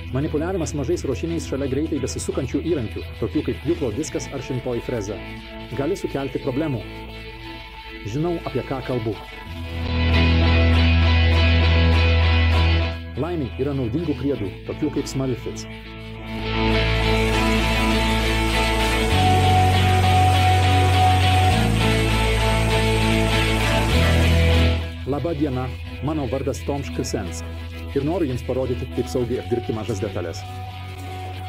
Manipuliavimas mažais ruošiniais šalia greitai besisukančių įrankių, tokių kaip pjūklo diskas ar šimtoji freza, gali sukelti problemų. Žinau, apie ką kalbu. Laimei yra naudingų priedų, tokių kaip Smurfit. Labą dieną, mano vardas Toms Krisensk ir noriu Jums parodyti, kaip saugiai apdirbti mažas detalės.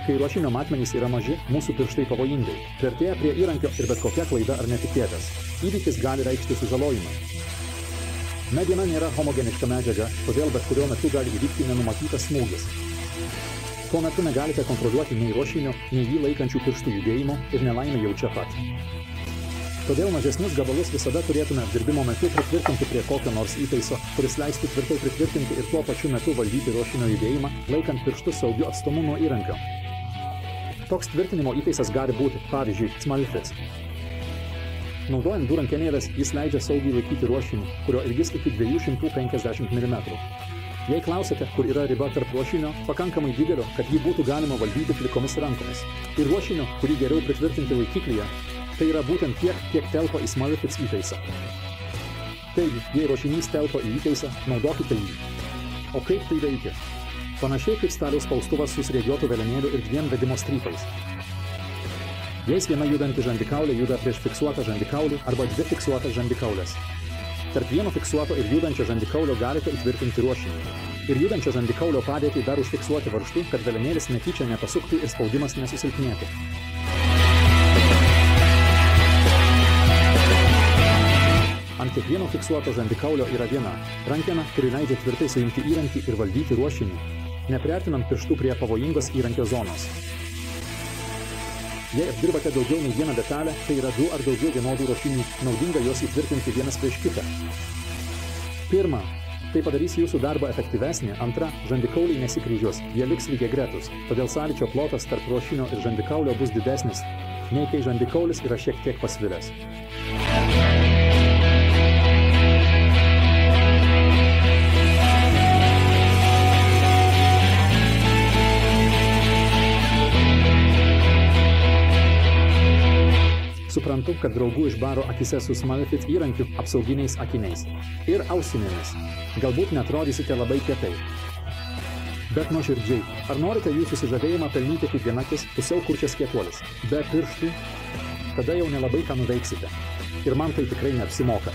Kai ruošinio matmenys yra maži, mūsų pirštai pavojingai. Priartėję prie įrankio ir bet kokia klaida ar netikėtas. Įvykis gali reikšti sužalojimą. Mediena nėra homogeniška medžiaga, todėl bet kuriuo metu gali įvykti nenumatytas smūgis. Tuo metu negalite kontroliuoti nei ruošinio, nei jį laikančių pirštų judėjimo ir nelaimė jau čia pat. Todėl mažesnius gabalus visada turėtume apdirbimo metu pritvirtinti prie kokio nors įtaiso, kuris leistų tvirtai pritvirtinti ir tuo pačiu metu valdyti ruošinio judėjimą, laikant pirštus saugiu atstumu nuo įrankio. Toks tvirtinimo įtaisas gali būti, pavyzdžiui, Smurfit. Naudojant du rankenėlės, jis leidžia saugiai laikyti ruošinį, kurio ilgis iki 250 mm. Jei klausite, kur yra riba tarp ruošinio, pakankamai didelio, kad jį būtų galima valdyti plikomis rankomis, ir ruošinio, kurį geriau pritvirtinti laikiklyje, tai yra būtent tiek, kiek telpa į Smurfit įtaisą. Taigi, jei ruošinys telpa į įtaisą, naudokite jį. O kaip tai veikia? Panašiai kaip staliaus spaustuvas su sriegiuotu velenėliu ir dviem vedimo strypais. Jais viena judanti žandikaulė juda prieš fiksuotą žandikaulį arba dvi fiksuotas žandikaulės. Tarp vieno fiksuoto ir judančio žandikaulio galite įtvirtinti ruošinį. Ir judančio žandikaulio padėtį dar užfiksuoti varžtu, kad velenėlis netyčia nepasuktų ir spaudimas nesusilpnėtų. Ant kiekvieno fiksuoto žandikaulio yra viena rankena, kuri leidžia tvirtai suimti įrankį ir valdyti ruošinį, nepriartinant pirštų prie pavojingos įrankio zonos. Jei apdirbate daugiau nei vieną detalę, tai yra 2 ar daugiau vienodų ruošinių, naudinga juos įtvirtinti vienas prieš kitą. Pirma, tai padarys jūsų darbą efektyvesnį, antra, žandikauliai nesikryžiuos, jie liks lygiagretus, todėl sąlyčio plotas tarp ruošinio ir žandikaulio bus didesnis, nei kai žandikaulis yra šiek tiek pasvilęs. Suprantu, kad draugų išbaro akise su Smurfit įrankiu, apsauginiais akiniais ir ausinėmis. Galbūt netrodysite labai kietai. Bet nuoširdžiai, ar norite jų susižavėjimą pelnyti kaip vienakis, pusiau kurčias kietuolis? Be pirštų? Tada jau nelabai ką nuveiksite. Ir man tai tikrai neapsimoka.